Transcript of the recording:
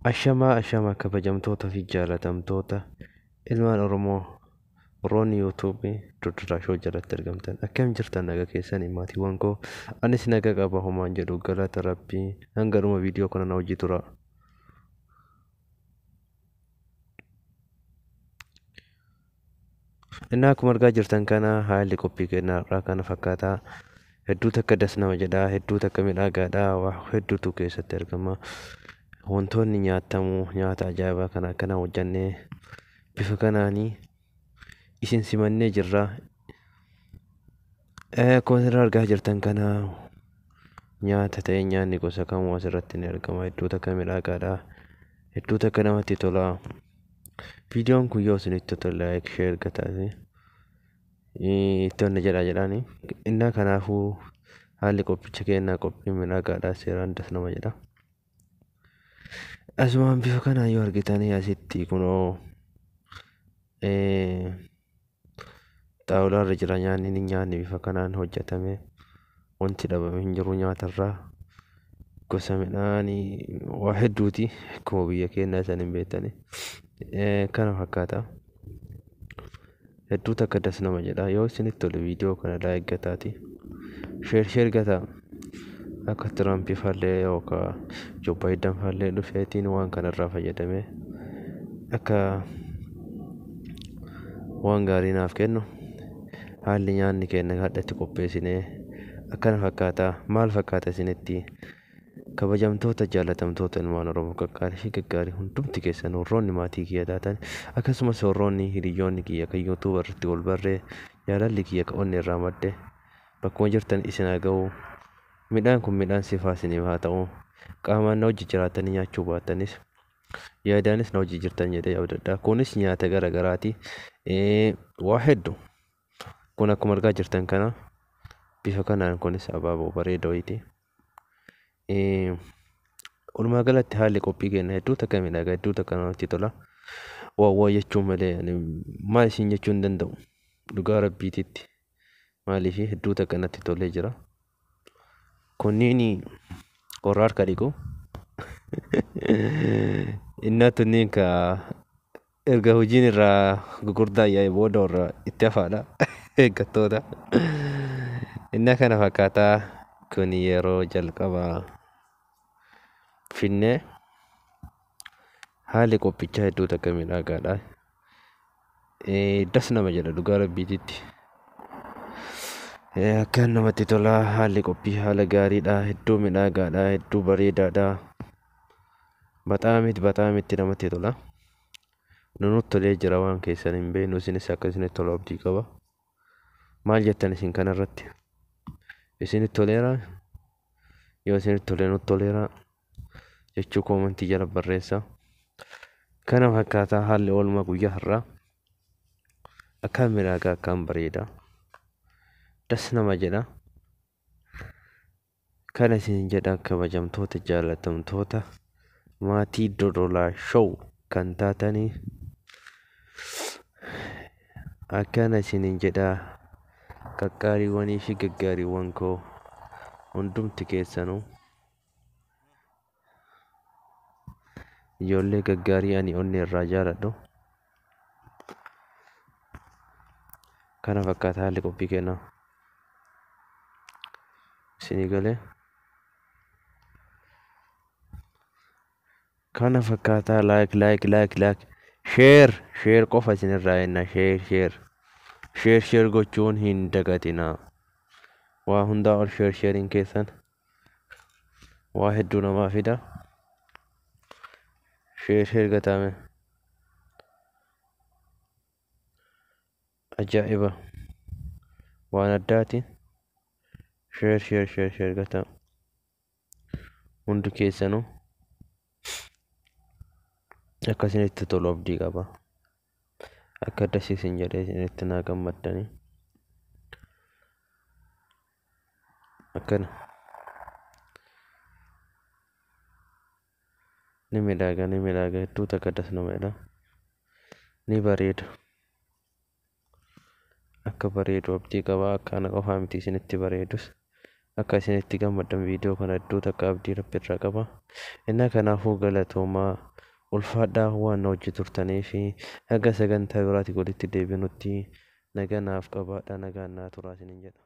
Ashamaa kabajamtoota fi jaalatamtoota ilmaan Oromoo warroonni yuutuubii Durdura Shoo jalatti argamtan akkam jirtan naga keessanii maatiiwwan koo anis naga qaba homaan jedhu galata rabbii hanga dhuma viidiyoo kana na hojii tura. Innaa akkuma argaa jirtan kana haalli qophii keenyaa kana fakkaataa hedduu takka das nama jedhaa hedduu takka midhaagaadhaa waa hedduutu keessatti argama. Wantoonni nyaatamu nyaata ajaa'ibaa kana akkana hojjannee bifa kanaanii isin simannee jirra. Akkuma asirraa argaa jirtan kana nyaata ta'ee nyaanni gosa kamuu asirratti ni argama. Hedduu takka midhaagaadha. Hedduu takka namatti tola. Viidiyoon kun yoo isinitti tole like share gataati. Itti jedhaani. Innaa kanaafuu haalli qophicha keenyaa qophii midhaagaadha seeraan das nama jedha. Asumaan bifa kanaan yoo argitanii asitti kunoo xaawulaa irra jira nyaanni bifa kanaan hojjetame wanti dhabame hin jiru nyaatarraa gosa midhaanii waa hedduuti akkuma biyya keenyaa isan hin beektani kana fakkaata hedduu takka das nama jedha. Yoo isinitti tole viidiyoo kana like gataati share gataa akka Tiraamp fallee yookaan Joo Baayiden fallee dhufeetiin waan kanarraa fayyadamee akka waan gaarii naaf kennu haalli nyaanni keenya hadhatti qopheessinee akkana fakkaata. Maal fakkaata isinitti kabajamtoota jaalatamtoota ilmaan Oromoo qaqqaarii fi gaggaarii hundumti keessan warroonni maatii kiyya taatan akkasumas warroonni hiriyoonni kiyya kan yuutuuba irratti wal barree jaalalli kiyya onni irraa madde bakkuma jirtan isin haa ga'u. Midhaan kun midhaan sifaa isiniif haa ta'u. Qaamaan na hojii jiraatanii nyaachuu baatanis yaadaanis na hojii jirtan jedhee yaadadha. Kunis nyaata gara garaati. Waa hedduu kun akkuma argaa jirtan kana bifa kanaan kunis abaaboo bareeda wayiiti. Walumaa galatti haalli qophii keenya hedduu takka midhaagaa hedduu takka namatti tola. Waa jechuun malee maal isin jechuu hin danda'u dhugaa rabbiititti maaliif hedduu takka natti tolee jira. Kunniin qorra harka dhiqu. Innaa tunniin ka erga hojiin irraa gugurdaa yaa'e booda warra itti hafaadha eeggattoota. Innaa kana fakkaataa kun yeroo jalqabaa finnee haalli qophichaa hedduu takka midhaagaadha. Das nama jedha dhugaa rabbiititti. Akkaan namatti tola haalli qophii haala gaariidha hedduu midhaagaadha hedduu bareedaadha bataamitti namatti tola. Nunutti tolee jira waan keessan hin beeknu isinis akka isinitti tolu abdii qaba. Maal jettan isin kanarratti isinitti toleera yoo isinitti tolee nutti toleera jechuu koomentii jala barreessa. Kana fakkaataa haalli oolmaa guyyaa har'aa akkaan midhaagaa akkaan bareeda. Das nama jedha. Kana isin jedha kabajamtoota jaalatamtoota maatii Durdura Shoo kan taatanii akkana isin jedha qaqqaariiwwanii fi gaggaariiwwan koo hundumti keessanuu ijoollee gaggaarii ani onni irraa jaaladhu. Kana fakkaata haalli qophii keenyaa. Isinii galee kana fakkaataa like share qofa isinirraa jenna share gochuun hin dagatinaa. Waa hundaa ol sharein keessan waa hedduu namaa fida. Share gataame ajaa'iba waan addaati. Share gata hundi keessanuu akka isinitti tolu abdii qaba. Akka dasii isin jedhee isinitti naa gammaddanii akkana ni midhaaga hedduu takka das namadha. Ni bareeda akka bareedu abdii qaba. Akka ana qofaa miti isinitti bareedus akka isinitti gammaddan viidiyoo kana iddoo takka abdii rabbi irraa qaba. Innaa kanaafuu galatoomaa ulfaadhaa waan na hojii turtanii fi haga sagantaa biraatti walitti deebinutti nagaa naaf qabaadhaa nagaan naa turaa isiniin jedha.